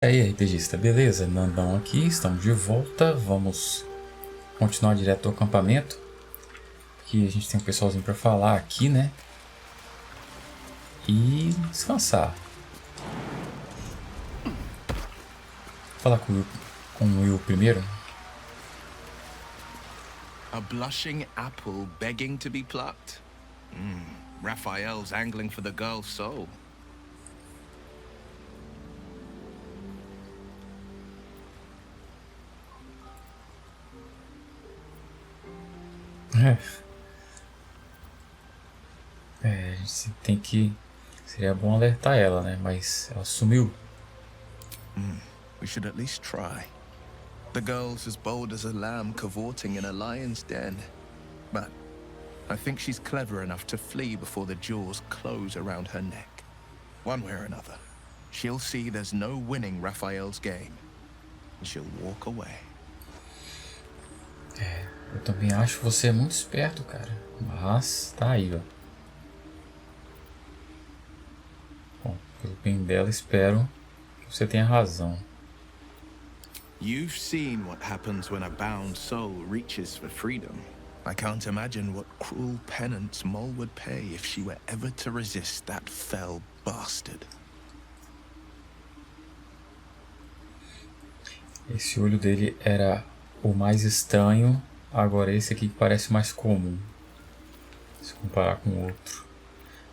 E aí, rpgista, beleza? Nandão aqui, estamos de volta. Vamos continuar direto ao acampamento. Que a gente tem um pessoalzinho para falar aqui, né? E descansar. Falar com o Will primeiro. A blushing apple begging to be plucked? Raphael's angling for the girl's soul. A gente tem que... Seria bom alertar ela, né? Mas ela sumiu. We should at least try. The girl's as bold as a lamb cavorting in a lion's den. But I think she's clever enough to flee before the jaws close around her neck. One way or another, she'll see there's no winning Raphael's game. And she'll walk away. Eu também acho você muito esperto, cara. Mas tá aí, ó. Bom, pelo bem dela, espero que você tenha razão. You've seen what happens when a bound soul reaches for freedom. I can't imagine what cruel penance Moll would pay if she were ever to resist that fell bastard. Esse olho dele era o mais estranho. Agora esse aqui parece mais comum. Se comparar com o outro.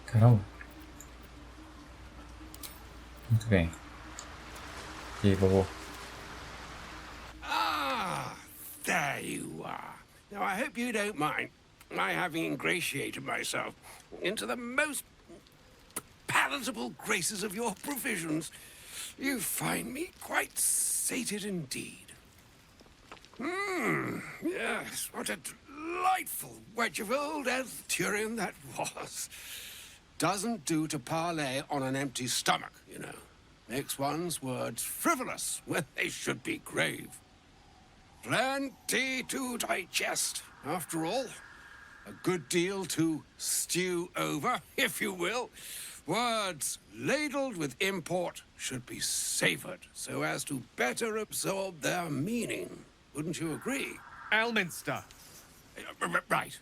Caramba. Muito bem. E aí, vovô? There you are. Now, I hope you don't mind my having ingratiated myself into the most palatable graces of your provisions. You find me quite sated indeed. Yes, what a delightful wedge of old Arthurian that was. Doesn't do to parley on an empty stomach, you know. Makes one's words frivolous when they should be grave. Plenty to digest, after all. A good deal to stew over, if you will. Words ladled with import should be savoured so as to better absorb their meaning. Wouldn't you agree? Elminster. Right.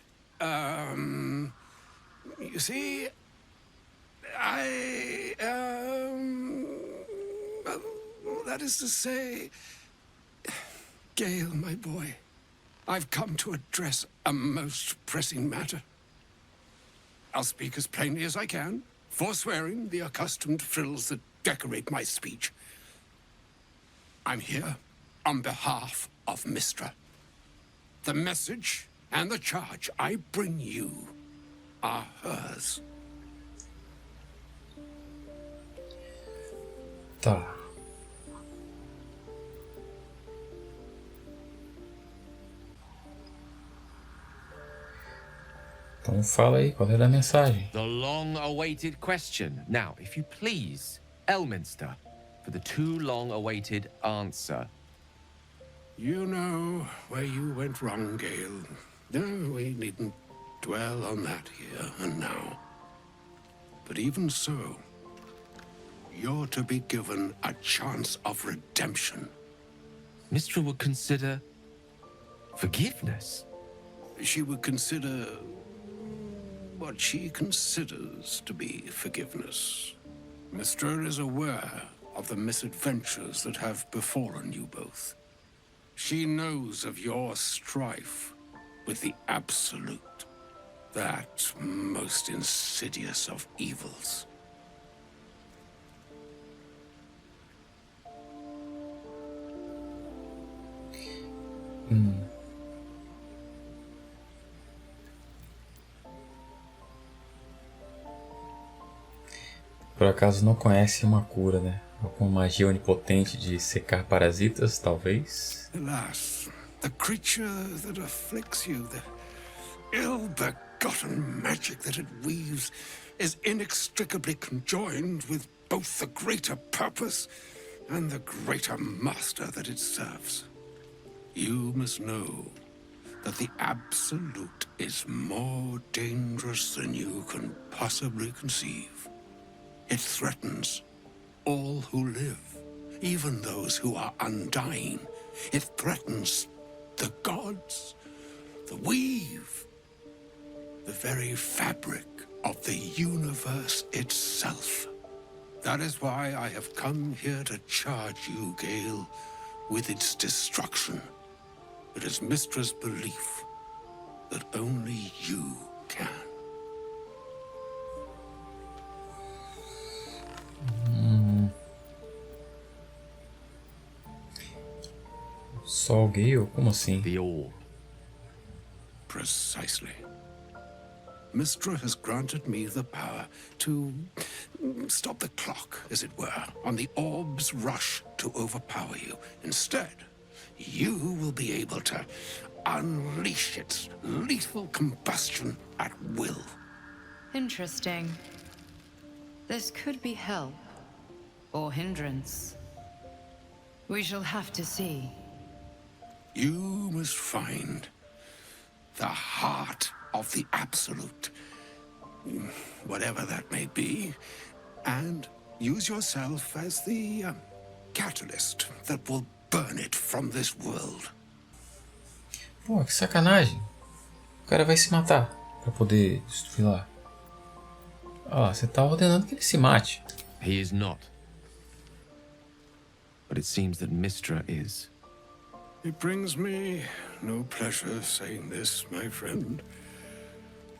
You see, well, that is to say... Gale, my boy, I've come to address a most pressing matter. I'll speak as plainly as I can, forswearing the accustomed frills that decorate my speech. I'm here on behalf of Mistra. The message and the charge I bring you are hers. Tá. Então fala aí, qual é a mensagem? The long-awaited question. Now, if you please, Elminster, for the too long-awaited answer. You know where you went wrong, Gale. No, we needn't dwell on that here and now. But even so, you're to be given a chance of redemption. Mistra would consider forgiveness. She would consider what she considers to be forgiveness. Mistra is aware of the misadventures that have befallen you both. She knows of your strife with the Absolute, that most insidious of evils. Por acaso não conhece uma cura, né? Alguma magia onipotente de secar parasitas, talvez? Alas, the creature that afflicts you, the ill-begotten magic that it weaves, is inextricably conjoined with both the greater purpose and the greater master that it serves. You must know that the Absolute is more dangerous than you can possibly conceive. It threatens all who live, even those who are undying. It threatens the gods, the weave, the very fabric of the universe itself. That is why I have come here to charge you, Gale, with its destruction. It is Mystra's belief that only you can. Só o Gale? Como assim? Pior. Precisely. Mystra has granted me the power to stop the clock, as it were, on the orb's rush to overpower you. Instead, you will be able to unleash its lethal combustion at will. Interesting. This could be help or hindrance. We shall have to see. You must find the heart of the Absolute, whatever that may be, and use yourself as the catalyst that will burn it from this world. Pô, que sacanagem. O cara vai se matar pra poder destruir lá. Ó, você tá ordenando que ele se mate. He is not. But it seems that Mystra is. It brings me no pleasure saying this, my friend,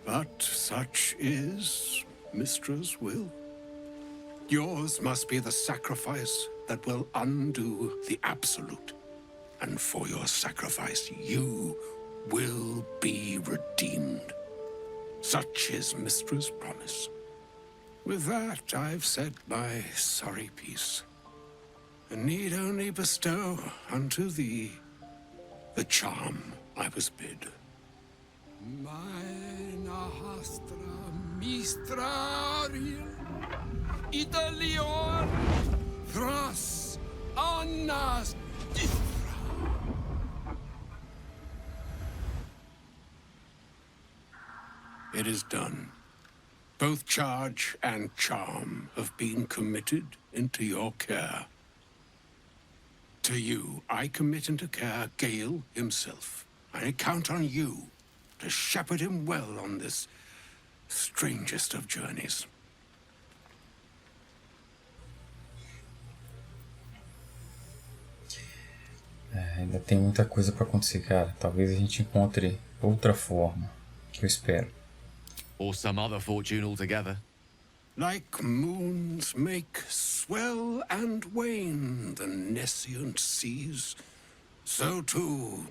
but such is Mystra's will. Yours must be the sacrifice that will undo the Absolute. And for your sacrifice, you will be redeemed. Such is Mystra's promise. With that, I've said my sorry piece, and need only bestow unto thee the charm I was bid. Mina hastra mistrariel Italion thras annas diffra. It is done. Both charge and charm have been committed into your care. To you, I commit into care Gale himself. I count on you to shepherd him well on this strangest of journeys. Ainda tem muita coisa pra acontecer, cara. Talvez a gente encontre outra forma, que eu espero. Or some other fortune altogether. Like moons make swell and wane the nescient seas, so too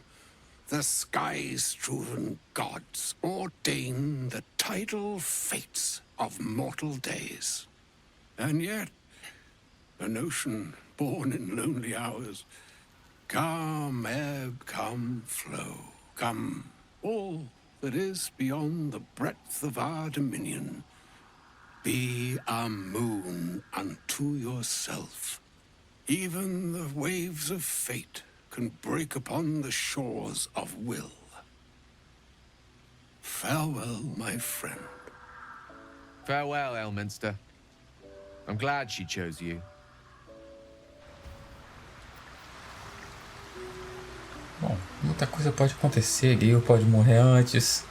the sky-strewn gods ordain the tidal fates of mortal days. And yet, an ocean born in lonely hours, come ebb, come flow, come all that is beyond the breadth of our dominion. Be a moon unto yourself. Even the waves of fate can break upon the shores of will. Farewell, my friend. Farewell, Elminster. I'm glad she chose you. Bom, muita coisa pode acontecer. Gale pode morrer antes.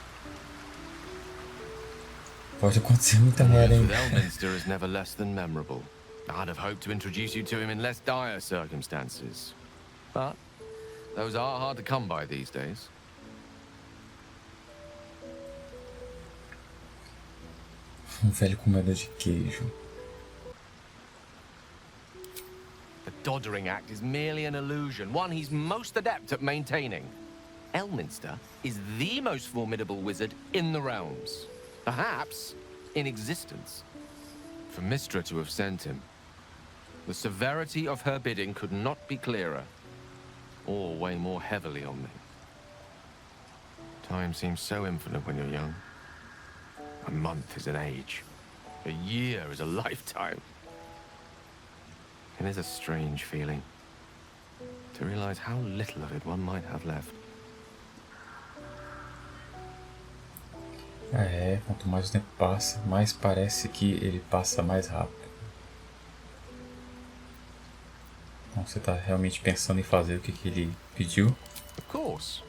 Pode acontecer muita merda With ainda. Elminster is never less than memorable. I'd have hoped to introduce you to him in less dire circumstances. But those are hard to come by these days. Velho comedor de queijo. The doddering act is merely an illusion, one he's most adept at maintaining. Elminster is the most formidable wizard in the realms. Perhaps in existence. For Mystra to have sent him, the severity of her bidding could not be clearer, or weigh more heavily on me. Time seems so infinite when you're young. A month is an age. A year is a lifetime. It is a strange feeling to realize how little of it one might have left. Quanto mais o tempo passa, mais parece que ele passa mais rápido. Então, você tá realmente pensando em fazer o que ele pediu? Of course.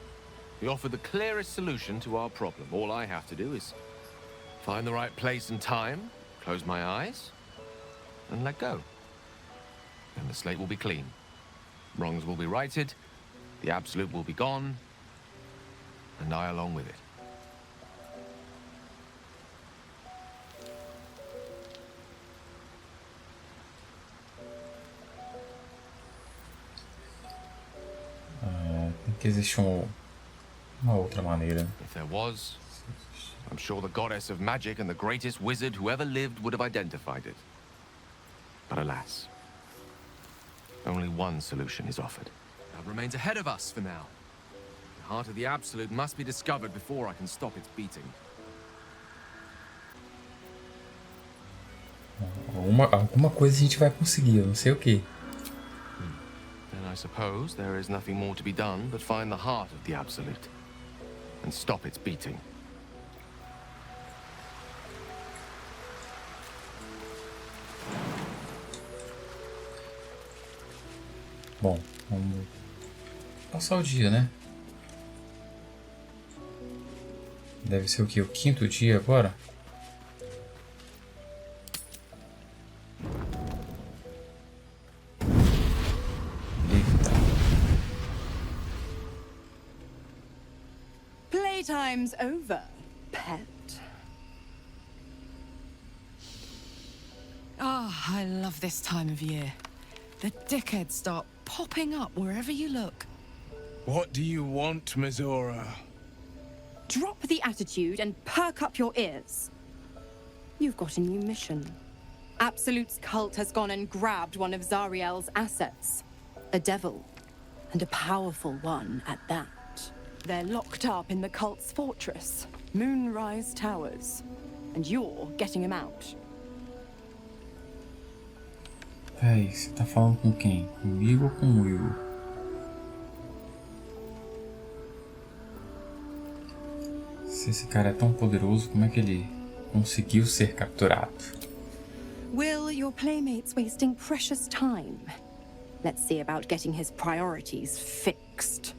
We offer the clearest solution to our problem. All I have to do is find the right place and time, close my eyes, and let go. Then the slate will be clean. Wrongs will be righted, the absolute will be gone, and I along with it. Tem que existir uma outra maneira. If there was, I'm sure the goddess of magic and the greatest wizard who ever lived would have identified it. But alas, only one solution is offered. That remains ahead of us for now. The heart of the Absolute must be discovered before I can stop its beating. Alguma coisa a gente vai conseguir, eu não sei o que. Then I suppose there is nothing more to be done but find the heart of the Absolute and stop its beating. Bom, vamos passar o dia, né? Deve ser o que? O quinto dia agora? Eita. Playtime's over, pet. Ah, I love this time of year. The dickheads start popping up wherever you look. What do you want, Mizora? Drop the attitude and perk up your ears. You've got a new mission. Absolute's cult has gone and grabbed one of Zariel's assets. A devil, and a powerful one at that. They're locked up in the cult's fortress, Moonrise Towers, and you're getting him out. Peraí, você tá falando com quem? Comigo ou com o Will? Se esse cara é tão poderoso, como é que ele conseguiu ser capturado? Will, your playmate's wasting precious time. Let's see about getting his priorities fixed.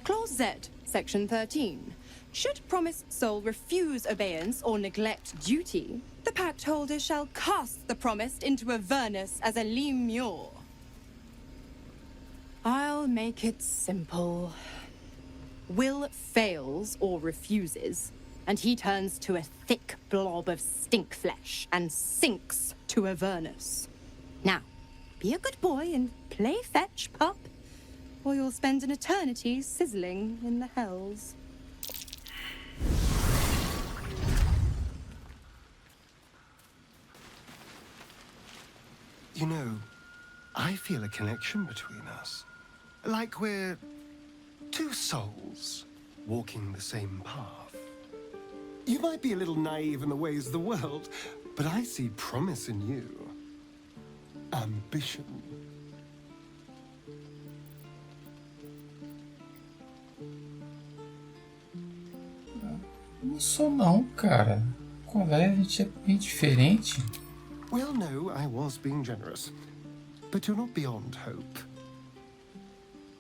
Clause Z, Section 13. Should promised soul refuse obeyance or neglect duty, the pact holder shall cast the promised into Avernus as a lemure. I'll make it simple. Will fails or refuses, and he turns to a thick blob of stink flesh and sinks to Avernus. Now, be a good boy and play fetch, pup, or you'll spend an eternity sizzling in the hells. You know, I feel a connection between us. Like we're two souls walking the same path. You might be a little naive in the ways of the world, but I see promise in you. Ambition. Não sou não, cara. Qual é? A gente é bem diferente. Well, no, I was being generous. But you're not beyond hope.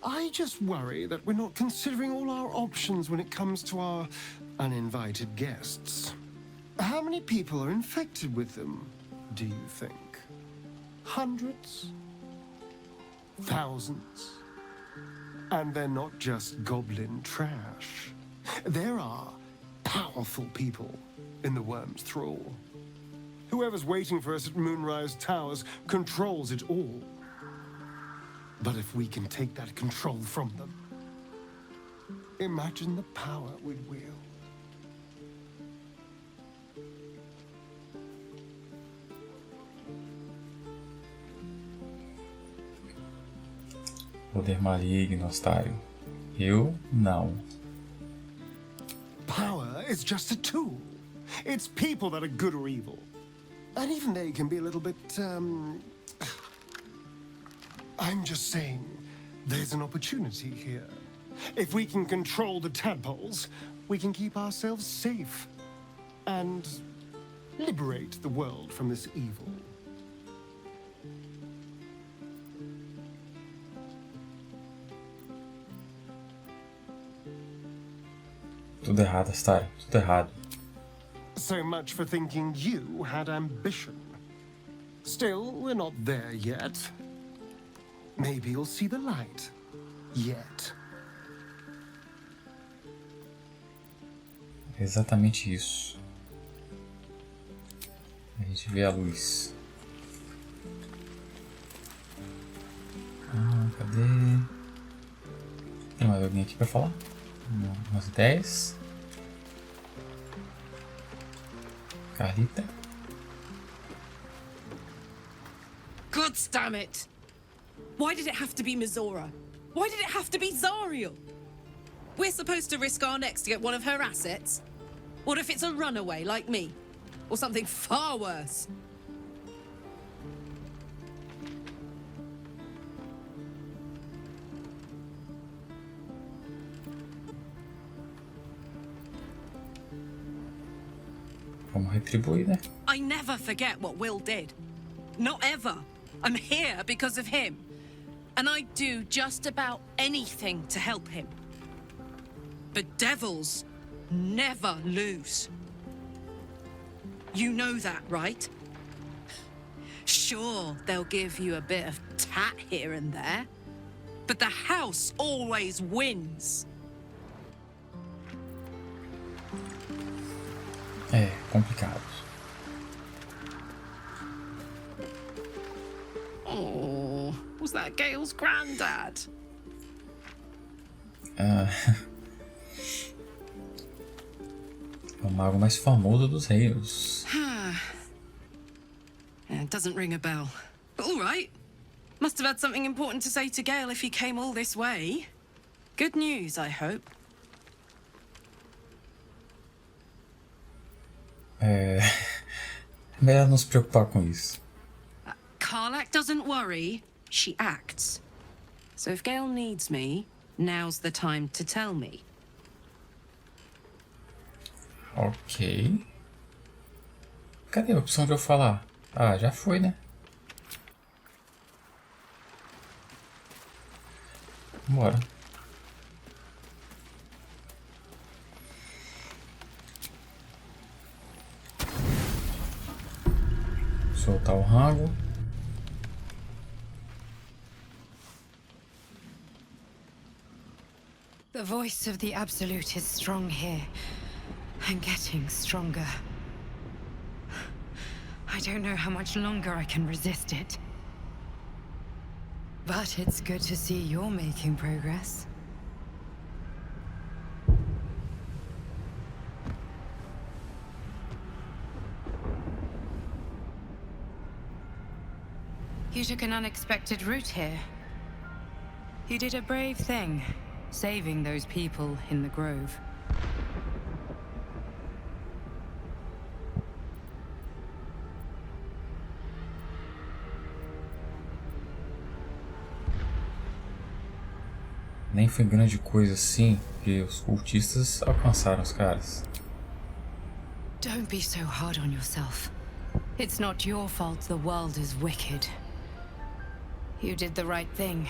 I just worry that we're not considering all our options when it comes to our uninvited guests. How many people are infected with them, do you think? Hundreds? Thousands? And they're not just goblin trash. There are powerful people in the worm's thrall. Whoever's waiting for us at Moonrise Towers controls it all. But if we can take that control from them, imagine the power we'd wield. Poder maligno, otário. Eu não. Power is just a tool. It's people that are good or evil. And even they can be a little bit, I'm just saying, there's an opportunity here. If we can control the tadpoles, we can keep ourselves safe. And liberate the world from this evil. Tudo errado, Astara. Tudo errado. So much for thinking you had ambition. Still, we're not there yet. Maybe you'll see the light. Yet. É exatamente isso. A gente vê a luz. Cadê? Tem mais alguém aqui pra falar? Umas ideias. Carlita. God damn it! Why did it have to be Mizora? Why did it have to be Zariel? We're supposed to risk our necks to get one of her assets? What if it's a runaway like me? Or something far worse? Vamos retribuir, né? I never forget what Will did. Not ever. I'm here because of him. And I'd do just about anything to help him. But devils never lose. You know that, right? Sure, they'll give you a bit of tat here and there. But the house always wins. É complicado. Oh, was that Gale's granddad? É o mago mais famoso dos reinos. It doesn't ring a bell. But all right. Must have had something important to say to Gale if he came all this way. Good news, I hope. Melhor não se preocupar com isso. Karlak doesn't worry, she acts. So if Gale needs me, now's the time to tell me. Ok. Cadê a opção de eu falar? Ah, já foi, né? Bora. Soltar o rango. The voice of the Absolute is strong here, and getting stronger. I don't know how much longer I can resist it. But it's good to see you're making progress. You took an unexpected route here. You did a brave thing, saving those people in the grove. Nem foi grande coisa assim, que os cultistas alcançaram os caras. Don't be so hard on yourself. It's not your fault the world is wicked. You did the right thing.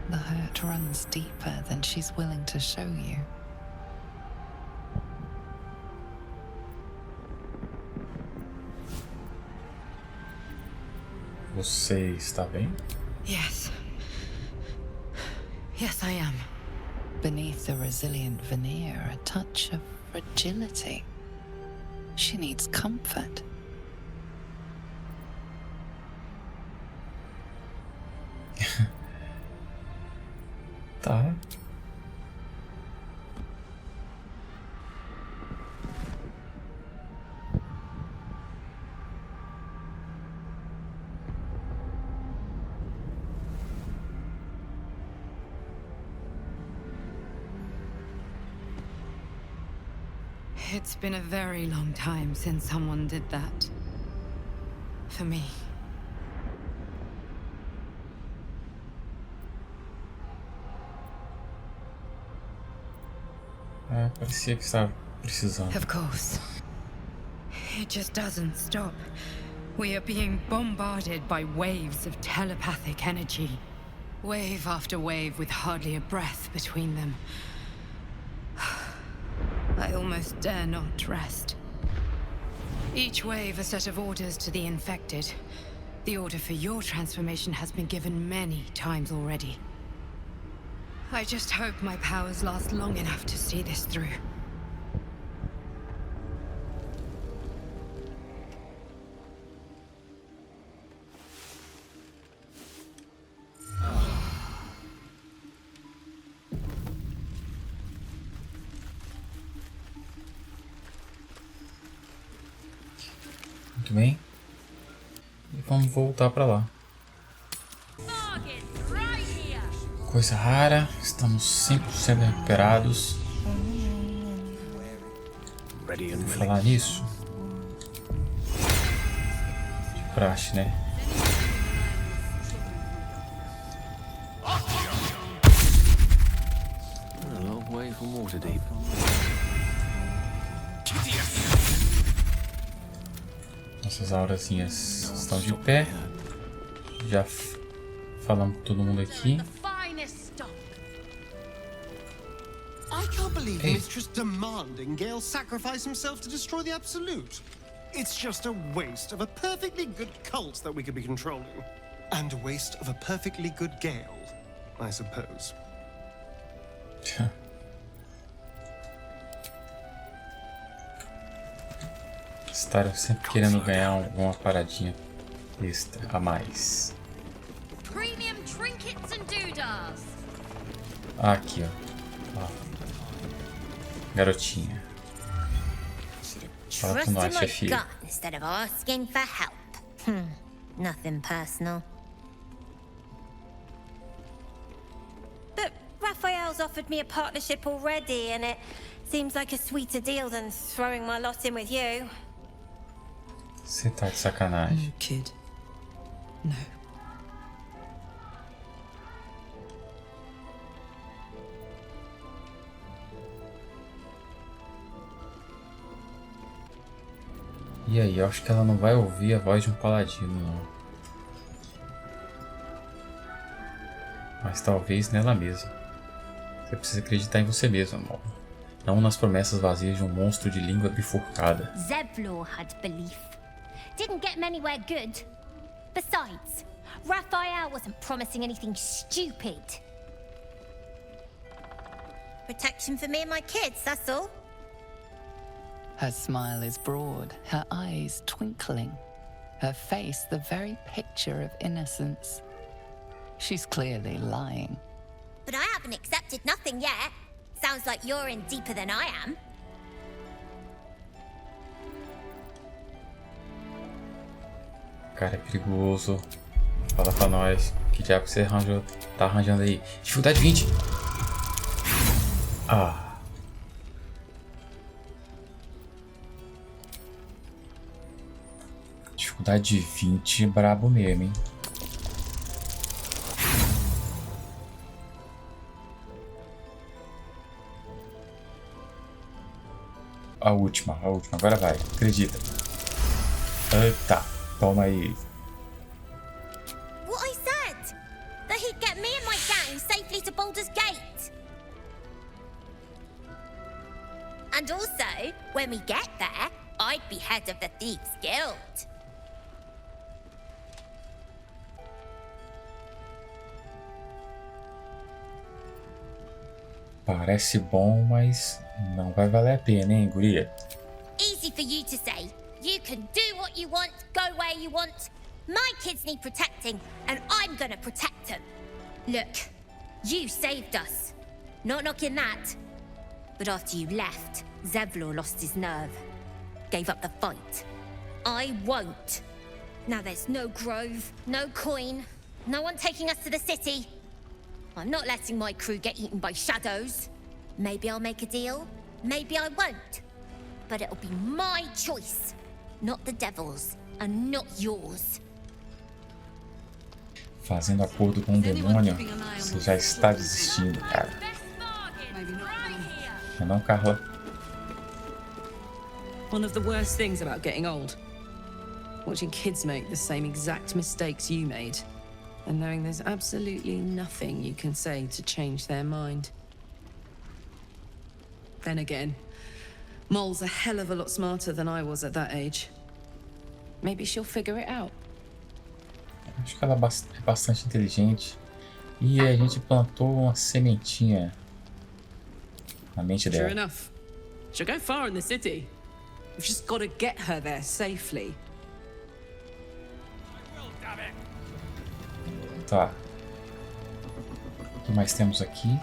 The hurt runs deeper than she's willing to show you. Você está bem? Yes. Yes, I am. Beneath the resilient veneer, a touch of fragility. She needs comfort. Tá. It's been a very long time since someone did that. For me. É, parecia que estava precisando. Of course. It just doesn't stop. We are being bombarded by waves of telepathic energy. Wave after wave with hardly a breath between them. I almost dare not rest. Each wave a set of orders to the infected. The order for your transformation has been given many times already. I just hope my powers last long enough to see this through. Muito bem. E vamos voltar para lá. Coisa rara, estamos 100% recuperados. Vou falar nisso. De praxe, né? A long way from Waterdeep. Nossas aurazinhas estão de pé. Já falamos com todo mundo aqui. I can't believe Mistress demanding Gale sacrifice himself to destroy the Absolute. It's just a waste of a perfectly good cult that we could be controlling. And a waste of a perfectly good Gale, I suppose. Estar sempre querendo ganhar alguma paradinha extra a mais. Aqui, ó. Garotinha. Fala com nós, chefinha. Instead of asking for help. Nothing personal. But Raphael's offered me a partnership already, and it seems like a sweeter deal than throwing my lot in with you. Você tá de sacanagem. No, kid. No. E aí, eu acho que ela não vai ouvir a voz de um paladino, não. Mas talvez nela mesma. Você precisa acreditar em você mesma, amor. Não nas promessas vazias de um monstro de língua bifurcada. Zevlor had belief. Didn't get him anywhere good. Besides, Raphael wasn't promising anything stupid. Protection for me and my kids, that's all. Her smile is broad, her eyes twinkling, her face the very picture of innocence. She's clearly lying. But I haven't accepted nothing yet. Sounds like you're in deeper than I am. Cara, é perigoso. Fala pra nós. Que diabo você tá arranjando aí? Dificuldade 20. Ah. Dificuldade 20, brabo mesmo, hein? A última. Agora vai. Acredita. Eita. Toma aí. What I said! That he'd get me and my gang safely to Baldur's Gate. And also, when we get there, I'd be head of the Thieves Guild. Parece bom, mas não vai valer a pena, hein, guria? Easy for you to say. You can do what you want, go where you want. My kids need protecting, and I'm gonna protect them. Look, you saved us. Not knocking that. But after you left, Zevlor lost his nerve. Gave up the fight. I won't. Now there's no grove, no coin, no one taking us to the city. I'm not letting my crew get eaten by shadows. Maybe I'll make a deal, maybe I won't. But it'll be my choice. Not the devil's, and not yours. Fazendo acordo com o demônio, você já está desistindo, cara. Não, Carla? One of the worst things about getting old. Watching kids make the same exact mistakes you made. and knowing there's absolutely nothing you can say to change their mind. Then again, Mol's a hell of a lot smarter than I was at that age. Maybe she'll figure it out. Acho que ela é bastante inteligente. E a gente plantou uma sementinha na mente dela. Sure enough. She'll go far in the city. We've just got to get her there safely. Tá. O que mais temos aqui?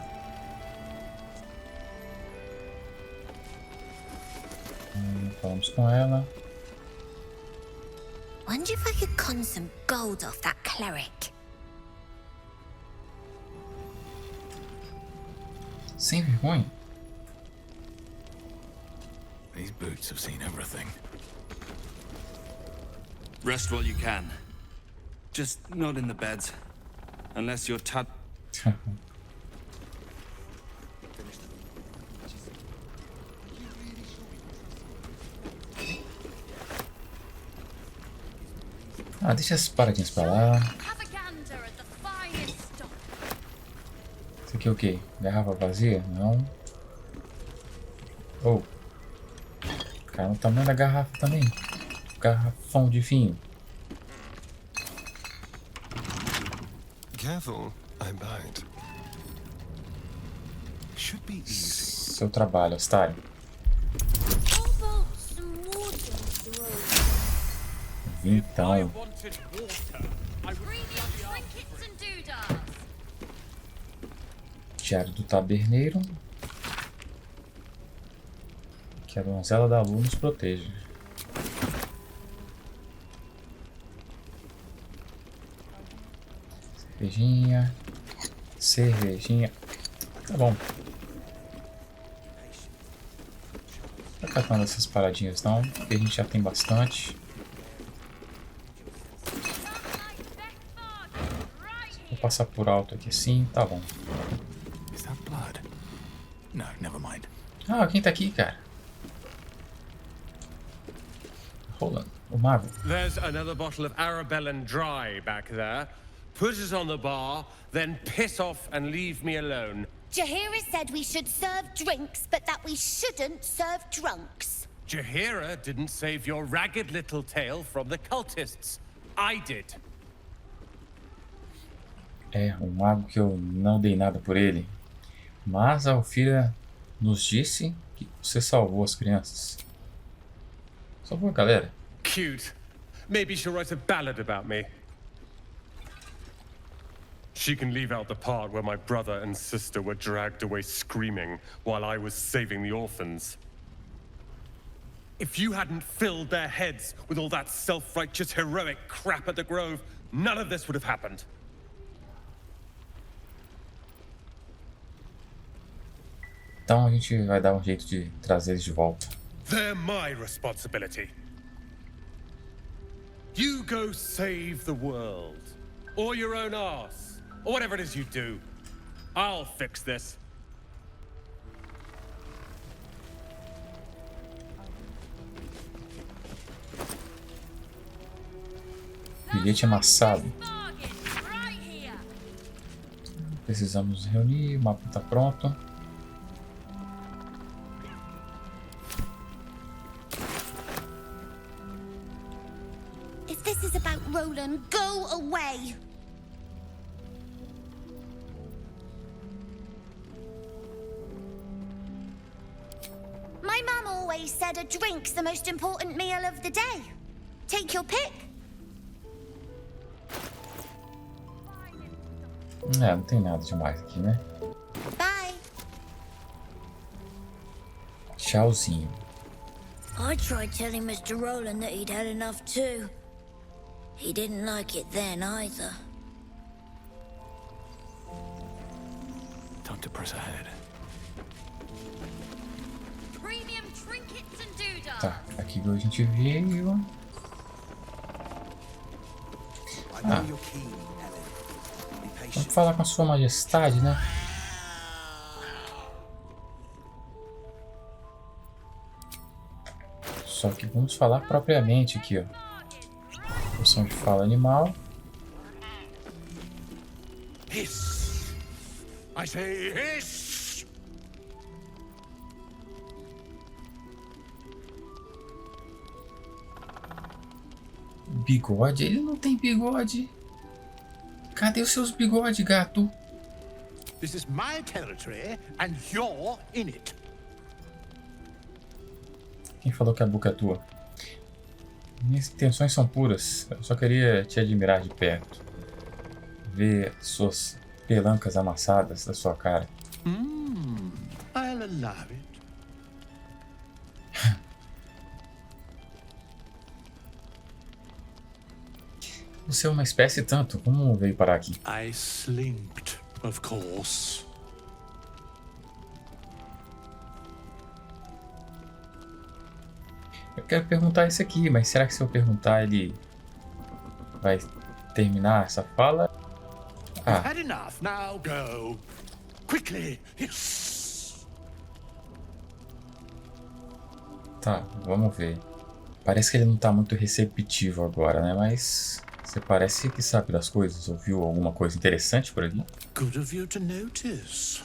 Falamos com ela. Wonder if I could con some gold off that cleric. Sem vergonha. These boots have seen everything. Rest while you can. Just not in the beds. Unless you're deixa essas paradinhas pra lá. Isso aqui é o quê? Garrafa vazia? Não. Oh. Cara, o tamanho da garrafa também. Garrafão de vinho. Careful, I'm bound. Should be easy. Seu trabalho, Astário. Então. Diário do Taberneiro. Que a donzela da lua nos proteja. Cervejinha. Cervejinha. Tá bom. Não tá catando essas paradinhas não, porque a gente já tem bastante. Vou passar por alto aqui assim, tá bom. Ah, quem tá aqui, cara? Rolando, o mago. There's another bottle of Arabellan Dry back there. Put it on the bar, then piss off and leave me alone. Jaheira said we should serve drinks, but that we shouldn't serve drunks. Jaheira didn't save your ragged little tail from the cultists. I did. É, um mago que eu não dei nada por ele. Mas a Alfira nos disse que você salvou as crianças. Salvou a galera. Cute. Maybe she'll write a ballad about me. She can leave out the part where my brother and sister were dragged away screaming while I was saving the orphans. If you hadn't filled their heads with all that self-righteous heroic crap at the Grove, none of this would have happened. Então a gente vai dar um jeito de trazer eles de volta. They're my responsibility. You go save the world. Or your own arse. Or whatever it is you do. I'll fix this. Bilhete amassado. Precisamos reunir, o mapa está pronto. If this is about Roland, go away. My mum always said a drink's the most important meal of the day. Take your pick. É, não tem nada demais aqui, né? Bye. Tchauzinho. I tried telling Mr. Roland that he'd had enough too. He didn't like it then either. Time to press ahead. Premium trinkets and doodads. Tá, aqui a gente veio. Ah. Vamos falar com a sua majestade, né? Só que vamos falar propriamente aqui, ó. Poção de fala animal. Hiss! I say hiss! Bigode? Ele não tem bigode. Cadê os seus bigodes, gato? This is my territory and you're in it. Quem falou que a boca é tua? Minhas intenções são puras. Eu só queria te admirar de perto. Ver suas pelancas amassadas da sua cara. I'll allow it. Você é uma espécie tanto. Como veio parar aqui? I slinked, of course. Eu quero perguntar isso aqui, mas será que se eu perguntar ele vai terminar essa fala? You've had enough, now go. Quickly, hiss! Tá, vamos ver. Parece que ele não tá muito receptivo agora, né? Mas você parece que sabe das coisas. Ouviu alguma coisa interessante por aqui? Good of you to notice.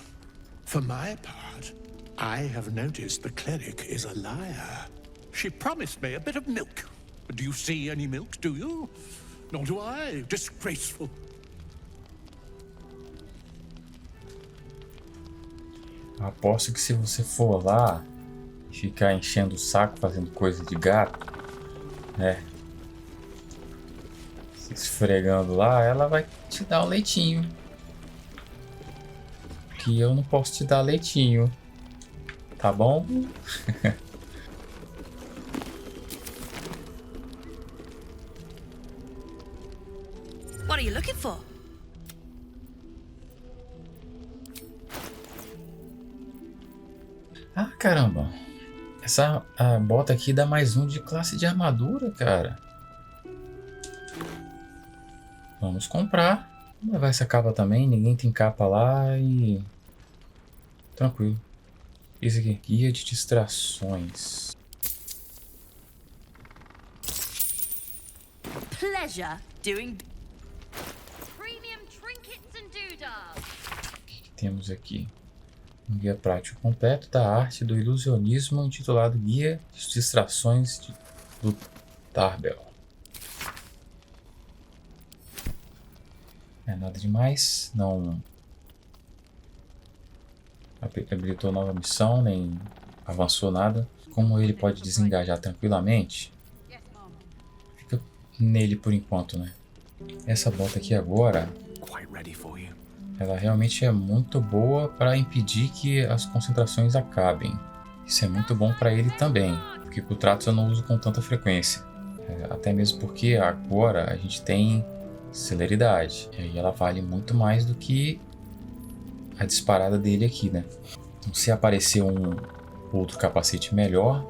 For my part, I have noticed the cleric is a liar. She promised me a bit of milk. Do you see any milk, do you? Nor do I. Disgraceful. Aposto que se você for lá e ficar enchendo o saco fazendo coisa de gato, né? Se esfregando lá, ela vai te dar um leitinho. Que eu não posso te dar leitinho. Tá bom? What are you looking for? Ah, caramba. Essa bota aqui dá mais um de classe de armadura, cara. Vamos comprar. Vou levar essa capa também. Ninguém tem capa lá e... tranquilo. Isso aqui. Guia de distrações. Pleasure doing... Premium trinkets and doodads. O que temos aqui? Um guia prático completo da arte do ilusionismo intitulado Guia de Distrações do Tarbell. Não é nada demais, não habilitou nova missão, nem avançou nada. Como ele pode desengajar tranquilamente, fica nele por enquanto, né? Essa bota aqui agora, ela realmente é muito boa para impedir que as concentrações acabem. Isso é muito bom para ele também, porque o Tratus eu não uso com tanta frequência. Até mesmo porque agora a gente tem celeridade. E aí ela vale muito mais do que a disparada dele aqui, né? Então, se aparecer um outro capacete melhor,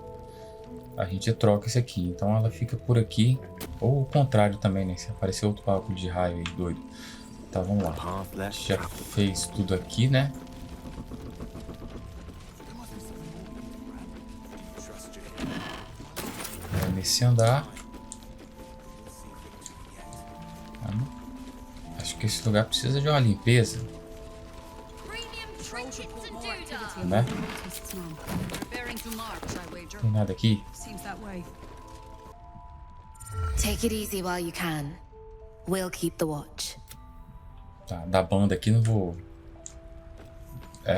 a gente troca esse aqui. Então ela fica por aqui. Ou o contrário também, né? Se aparecer outro bagulho de raio aí, doido. Tá, vamos lá. A gente já fez tudo aqui, né? Nesse andar. Acho que esse lugar precisa de uma limpeza. Né? Não tem nada aqui. Take it easy while you can. We'll keep the watch. Tá, da banda aqui não vou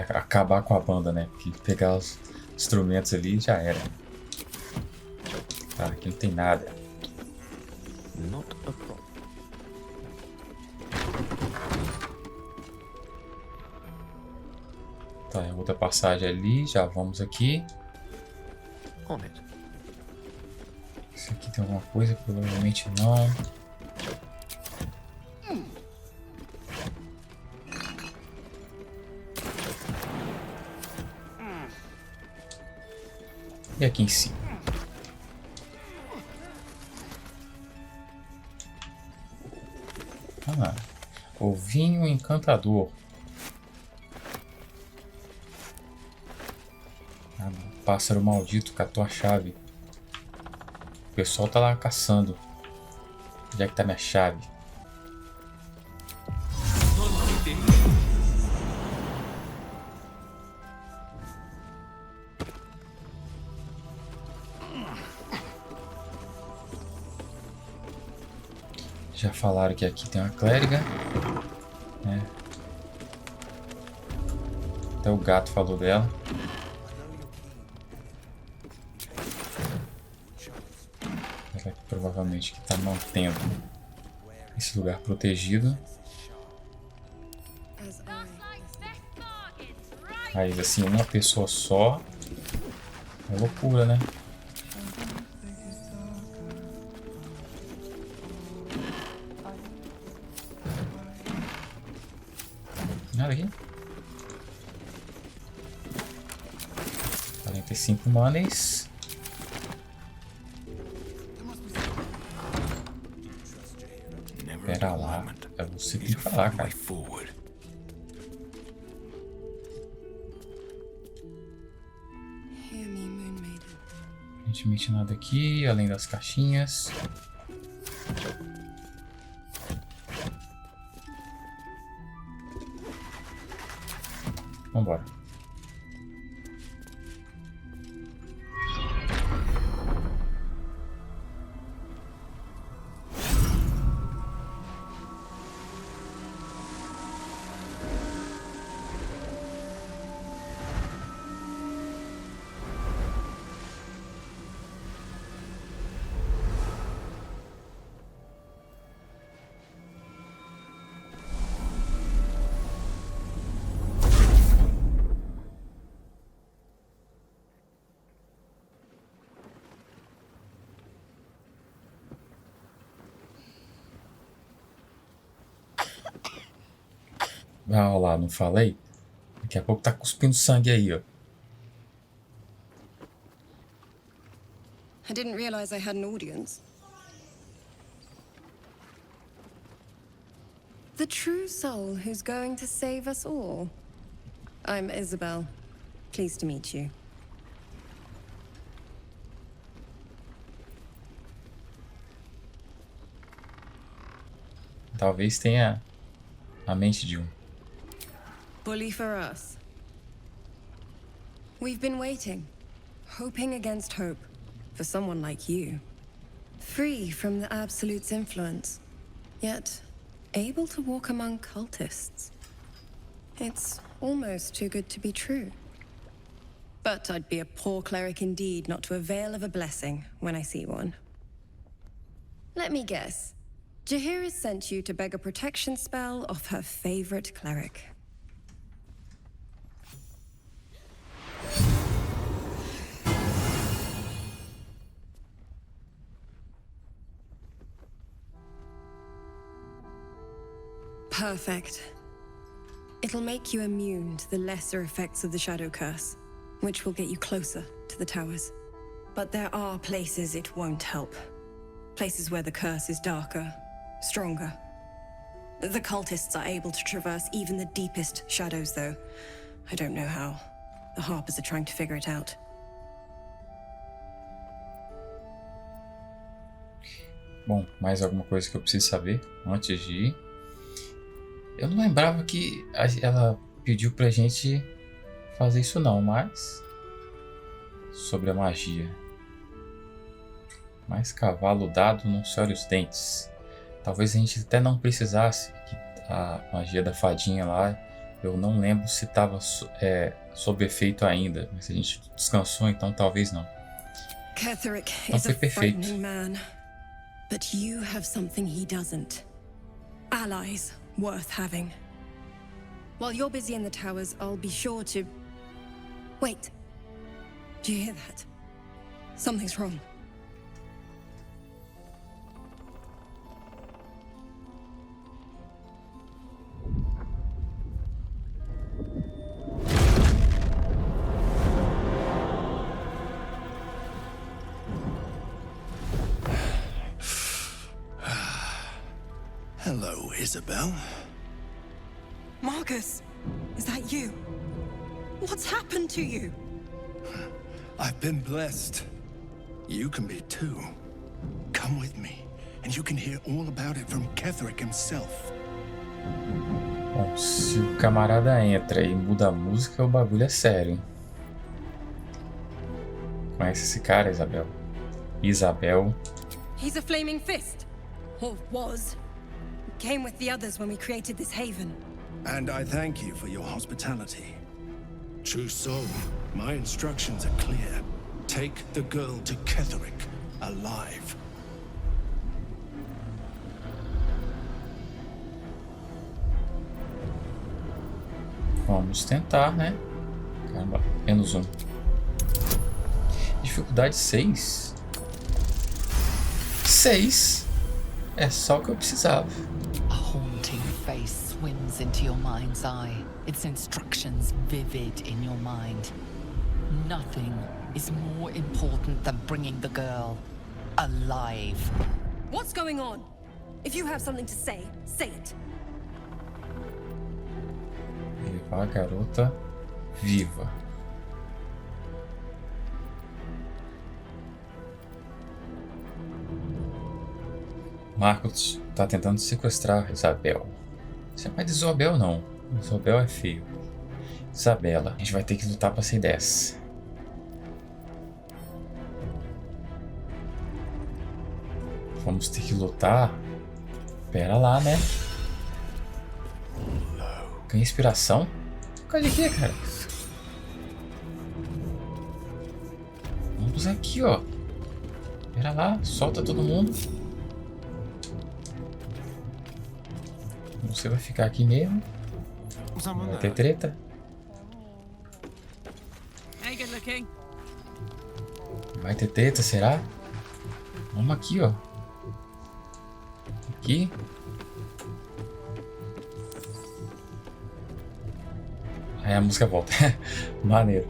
acabar com a banda, né? Porque pegar os instrumentos ali já era. Tá, aqui não tem nada. Tá, é outra passagem ali, já vamos aqui. Isso aqui tem alguma coisa? Provavelmente não. E aqui em cima? Ah, ovinho encantador. Pássaro maldito catou a chave. O pessoal tá lá caçando. Onde é que tá minha chave? Já falaram que aqui tem uma clériga, né? Até o gato falou dela. Ela que provavelmente está mantendo esse lugar protegido. Mas assim, uma pessoa só é loucura, né? Nada aqui. 45 manes. Pera lá, é você que tem que falar, cara. Aparentemente nada aqui, além das caixinhas. Vambora. Ah, olha lá, não falei? Daqui a pouco tá cuspindo sangue aí, ó. I didn't realize I had an audience. The true soul who's going to save us all. I'm Isabel. Pleased to meet you. Talvez tenha a mente de um. Bully for us. We've been waiting, hoping against hope, for someone like you. Free from the Absolute's influence, yet able to walk among cultists. It's almost too good to be true. But I'd be a poor cleric indeed not to avail of a blessing when I see one. Let me guess. Jaheira sent you to beg a protection spell off her favorite cleric. Perfect. It'll make you immune to the lesser effects of the Shadow Curse, which will get you closer to the towers. But there are places it won't help. Places where the curse is darker, stronger. The cultists are able to traverse even the deepest shadows, though. I don't know how. The Harpers are trying to figure it out. Bom, mais alguma coisa que eu preciso saber antes de ir? Eu não lembrava que ela pediu pra gente fazer isso não, mas... Sobre a magia. Mais cavalo dado não se olha os dentes. Talvez a gente até não precisasse, que a magia da fadinha lá, eu não lembro se estava sob efeito ainda, mas a gente descansou, então talvez não. Ketherick Então is foi a perfeito. frightening man, but you have something he doesn't. Allies worth having. While you're busy in the towers, I'll be sure to... Wait. Do you hear that? Something's wrong. Hello, Isabel. Marcus, is that you? What's happened to you? I've been blessed. You can be too. Come with me, and you can hear all about it from Ketherick himself. Bom, se o camarada entra e muda a música, o bagulho é sério, hein? Conhece esse cara, Isabel? Isabel. He's a flaming fist. Or was. came with the others when we created this haven. And I thank you for your hospitality. True soul, my instructions are clear. Take the girl to Ketherick, alive. Vamos tentar, né? Caramba, menos um. Dificuldade 6. 6? É só o que eu precisava. A haunting face swims into your mind's eye, its instructions vivid in your mind. Nothing is more important than bringing the girl alive. What's going on? If you have something to say, say it. Levar a garota viva. Marcos tá tentando sequestrar Isabel. Isso é mais de Isabel, não. Isabel é feio. Isabela, a gente vai ter que lutar pra sair dessa. Vamos ter que lutar. Pera lá, né? Ganha inspiração? Cadê aqui, cara? Vamos aqui, ó. Pera lá, solta todo mundo. Você vai ficar aqui mesmo. Vai ter treta. Hey, good looking. Vai ter treta, será? Vamos aqui, ó. Aqui. Aí a música volta. Maneiro.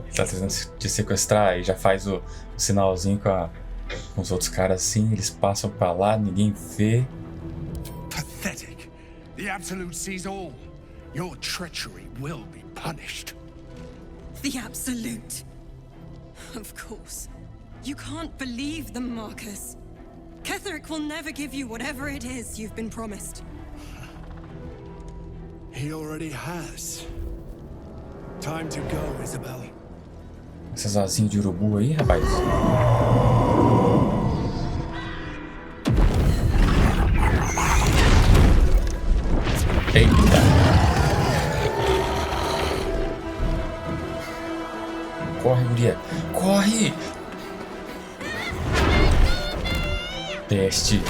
Ele tá tentando te sequestrar e já faz o sinalzinho com os outros caras assim. Eles passam pra lá, ninguém vê. Pathetic. The Absolute sees all. Your treachery will be punished. The Absolute. Of course. You can't believe them, Marcus. Ketherick will never give you whatever it is you've been promised. He already has. Time to go, Isabel. Essas asinhas de urubu aí, rapaz. Eita. Corre, guria. Corre! Teste.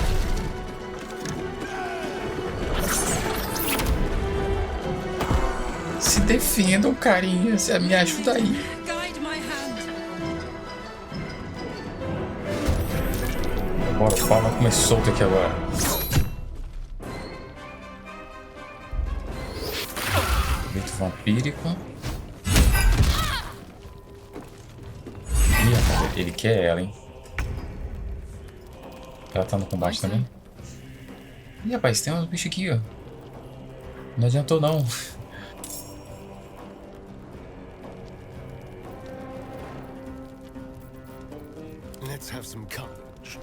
Se defendam, carinha. Me ajuda aí. Guide my hand. Bora, o pau vai comer solto aqui agora. Vento vampírico. Ih, rapaz, ele quer ela, hein? Ela tá no combate também? Ih, rapaz, tem uns bichos aqui, ó. Não adiantou, não. Let's have some courage.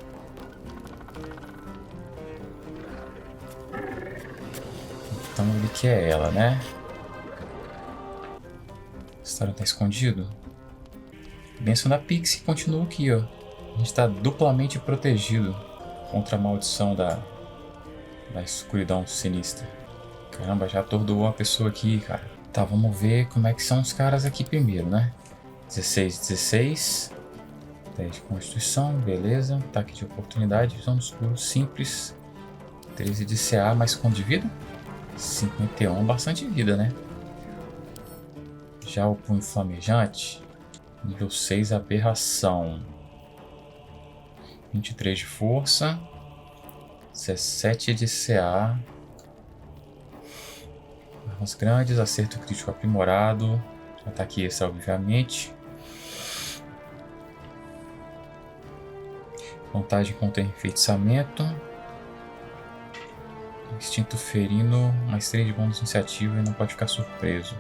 Então ele quer ela, né? Esse cara tá escondido? Benção da Pixie continua aqui, ó. A gente tá duplamente protegido contra a maldição da escuridão sinistra. Caramba, já atordoou uma pessoa aqui, cara. Tá, vamos ver como é que são os caras aqui primeiro, né? 16. Teste de constituição, beleza. Ataque de oportunidade, visão no escuro, simples. 13 de CA, mais quanto de vida? 51, bastante vida, né? Já o punho flamejante, nível 6, aberração. 23 de força, 17 de CA. Armas grandes, acerto crítico aprimorado. Ataque extra, obviamente. Vantagem contra enfeitiçamento. Instinto ferino, mais 3 de bônus de iniciativa e não pode ficar surpreso.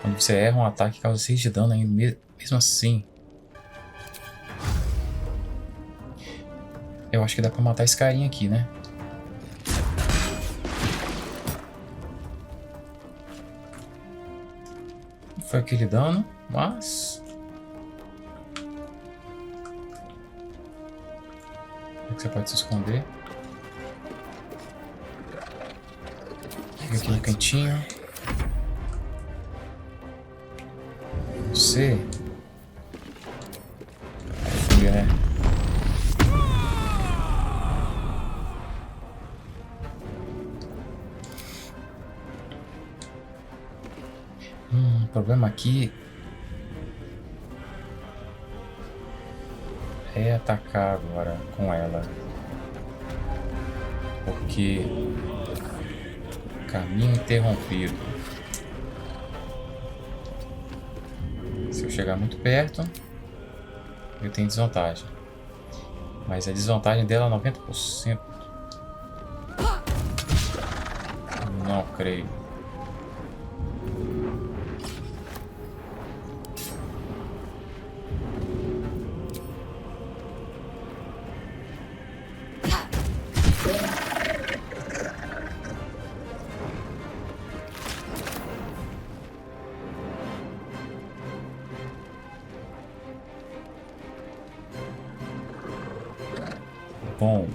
Quando você erra um ataque, causa 6 de dano ainda, mesmo assim. Eu acho que dá pra matar esse carinha aqui, né? Não foi aquele dano, mas... Você pode se esconder. Fica aqui no cantinho. Você... Fuga, né? O problema aqui é atacar agora com ela, porque caminho interrompido. Se eu chegar muito perto, eu tenho desvantagem, mas a desvantagem dela é 90%. Não creio. Bom,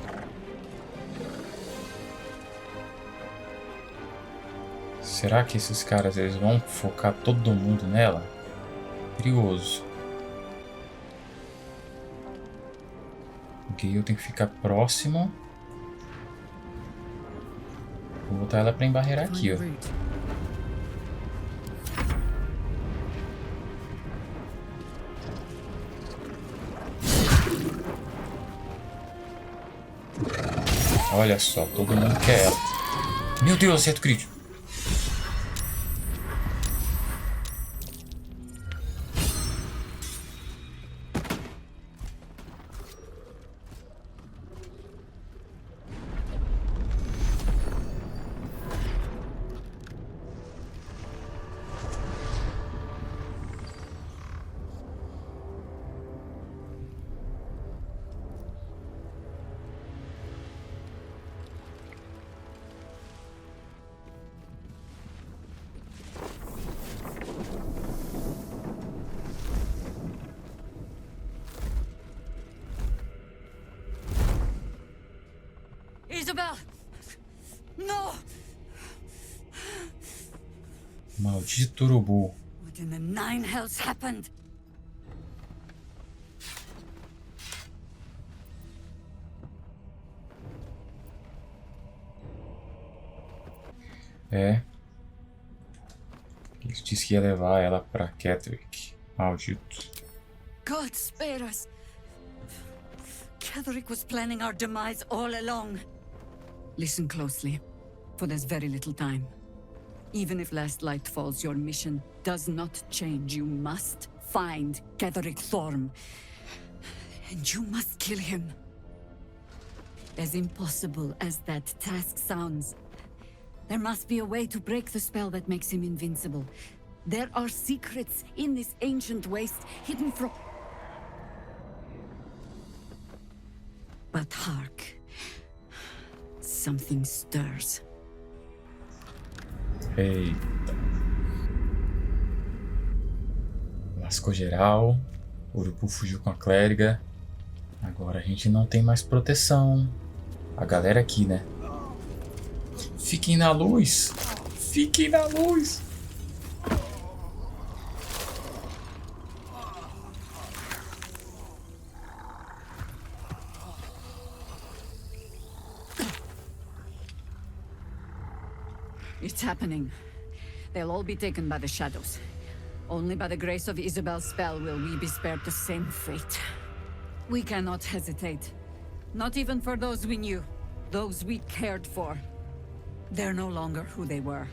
será que esses caras eles vão focar todo mundo nela? Perigoso. Ok, eu tenho que ficar próximo. Vou botar ela pra embarrear aqui, ó. Olha só, todo mundo quer ela. Meu Deus, acerto crítico. Isabel! No! Maldito urubu. What in the nine hells happened? É. Ele disse que ia levar ela pra Ketherick. Maldito. God spare us! Ketherick was planning our demise all along. Listen closely, for there's very little time. Even if last light falls, your mission does not change. You must find Ketherick Thorm. And you must kill him. As impossible as that task sounds, there must be a way to break the spell that makes him invincible. There are secrets in this ancient waste hidden from... But hark. Something stirs. Eita. Lascou geral. O urubu fugiu com a clériga. Agora a gente não tem mais proteção. A galera aqui, né? Fiquem na luz. Fiquem na luz. It's happening. They'll all be taken by the shadows. Only by the grace of Isabel's spell will we be spared the same fate. We cannot hesitate. Not even for those we knew. Those we cared for. They're no longer who they were.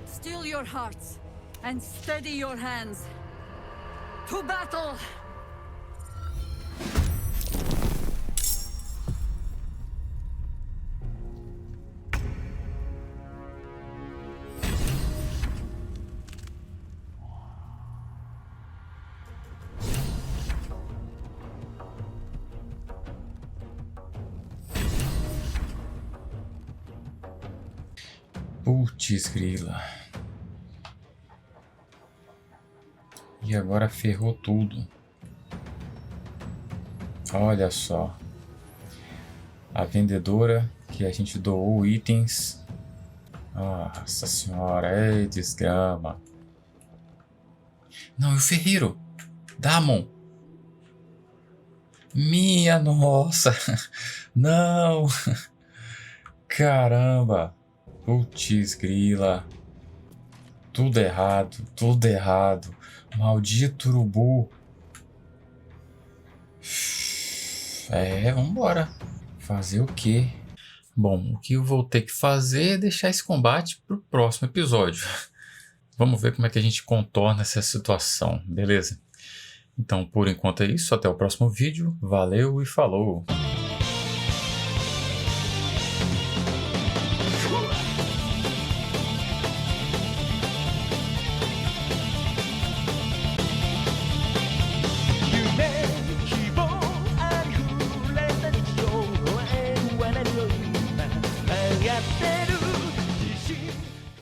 Still your hearts, and steady your hands. To battle! Putz grila. E agora ferrou tudo. Olha só. A vendedora que a gente doou itens. Nossa senhora, ei, desgrama. Não, e o ferreiro? Damon. Minha nossa. Não. Caramba. Putz grila. Tudo errado, tudo errado. Maldito urubu. Vambora. Fazer o quê? Bom, o que eu vou ter que fazer é deixar esse combate para o próximo episódio. Vamos ver como é que a gente contorna essa situação, beleza? Então, por enquanto é isso. Até o próximo vídeo. Valeu e falou!